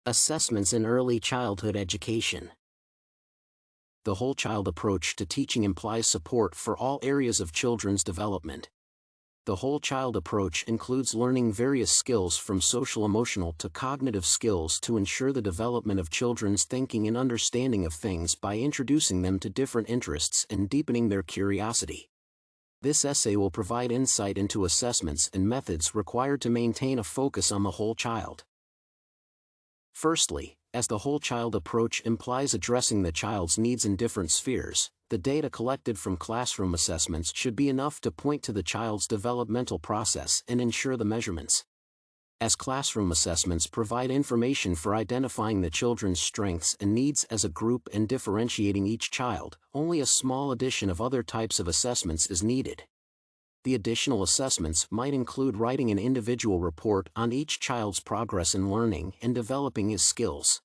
Assessments in early childhood education. The whole child approach to teaching implies support for all areas of children's development. The whole child approach includes learning various skills from social-emotional to cognitive skills to ensure the development of children's thinking and understanding of things by introducing them to different interests and deepening their curiosity. This essay will provide insight into assessments and methods required to maintain a focus on the whole child. Firstly, as the whole child approach implies addressing the child's needs in different spheres, the data collected from classroom assessments should be enough to point to the child's developmental process and ensure the measurements. As classroom assessments provide information for identifying the children's strengths and needs as a group and differentiating each child, only a small addition of other types of assessments is needed. The additional assessments might include writing an individual report on each child's progress in learning and developing his skills.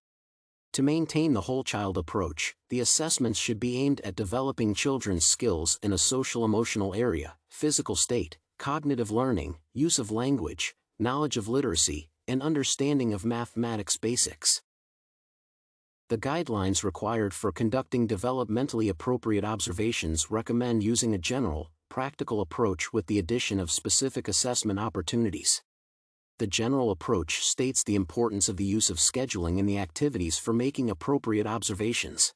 To maintain the whole child approach, the assessments should be aimed at developing children's skills in a social-emotional area, physical state, cognitive learning, use of language, knowledge of literacy, and understanding of mathematics basics. The guidelines required for conducting developmentally appropriate observations recommend using a general, practical approach with the addition of specific assessment opportunities. The general approach states the importance of the use of scheduling in the activities for making appropriate observations.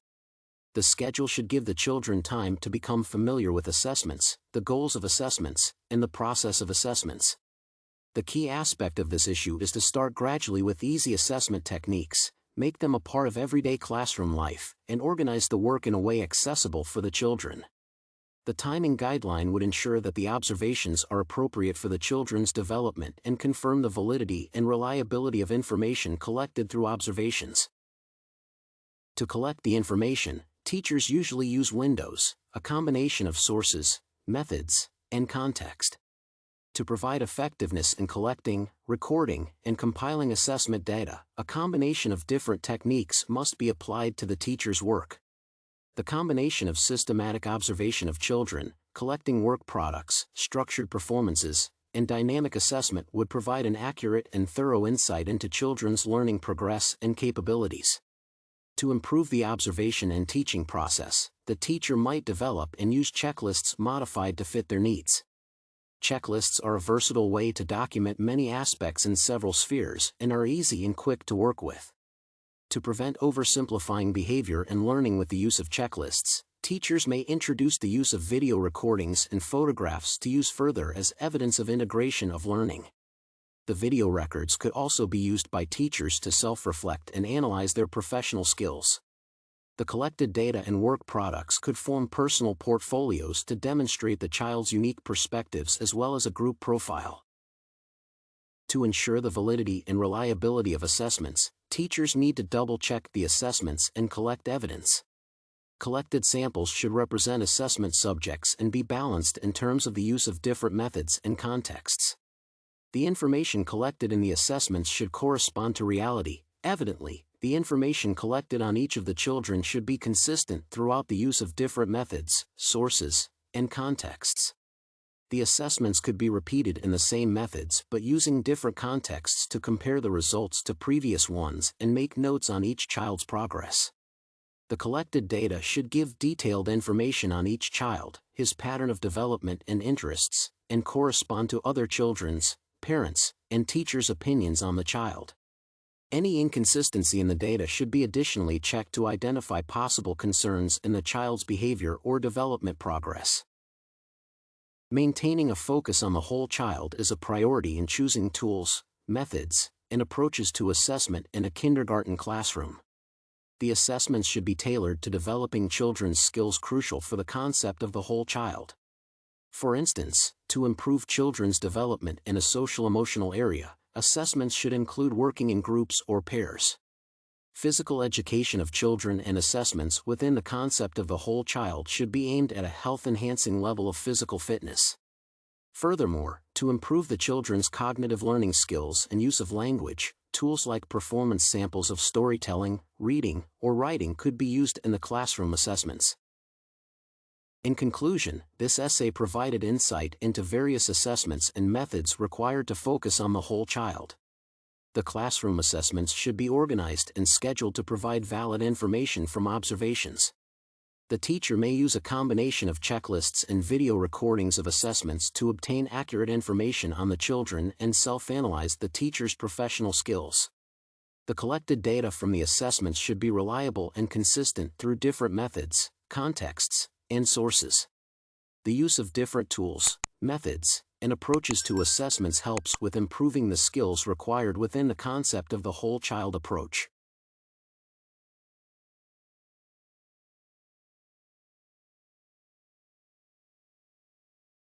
The schedule should give the children time to become familiar with assessments, the goals of assessments, and the process of assessments. The key aspect of this issue is to start gradually with easy assessment techniques, make them a part of everyday classroom life, and organize the work in a way accessible for the children. The timing guideline would ensure that the observations are appropriate for the children's development and confirm the validity and reliability of information collected through observations. To collect the information, teachers usually use windows, a combination of sources, methods, and context. To provide effectiveness in collecting, recording, and compiling assessment data, a combination of different techniques must be applied to the teacher's work. The combination of systematic observation of children, collecting work products, structured performances, and dynamic assessment would provide an accurate and thorough insight into children's learning progress and capabilities. To improve the observation and teaching process, the teacher might develop and use checklists modified to fit their needs. Checklists are a versatile way to document many aspects in several spheres and are easy and quick to work with. To prevent oversimplifying behavior and learning with the use of checklists, teachers may introduce the use of video recordings and photographs to use further as evidence of integration of learning. The video records could also be used by teachers to self-reflect and analyze their professional skills. The collected data and work products could form personal portfolios to demonstrate the child's unique perspectives as well as a group profile. To ensure the validity and reliability of assessments, teachers need to double-check the assessments and collect evidence. Collected samples should represent assessment subjects and be balanced in terms of the use of different methods and contexts. The information collected in the assessments should correspond to reality. Evidently, the information collected on each of the children should be consistent throughout the use of different methods, sources, and contexts. The assessments could be repeated in the same methods but using different contexts to compare the results to previous ones and make notes on each child's progress. The collected data should give detailed information on each child, his pattern of development and interests, and correspond to other children's, parents, and teachers' opinions on the child. Any inconsistency in the data should be additionally checked to identify possible concerns in the child's behavior or development progress. Maintaining a focus on the whole child is a priority in choosing tools, methods, and approaches to assessment in a kindergarten classroom. The assessments should be tailored to developing children's skills crucial for the concept of the whole child. For instance, to improve children's development in a social-emotional area, assessments should include working in groups or pairs. Physical education of children and assessments within the concept of the whole child should be aimed at a health-enhancing level of physical fitness. Furthermore, to improve the children's cognitive learning skills and use of language, tools like performance samples of storytelling, reading, or writing could be used in the classroom assessments. In conclusion, this essay provided insight into various assessments and methods required to focus on the whole child. The classroom assessments should be organized and scheduled to provide valid information from observations. The teacher may use a combination of checklists and video recordings of assessments to obtain accurate information on the children and self-analyze the teacher's professional skills. The collected data from the assessments should be reliable and consistent through different methods, contexts, and sources. The use of different tools, methods, and approaches to assessments helps with improving the skills required within the concept of the whole child approach.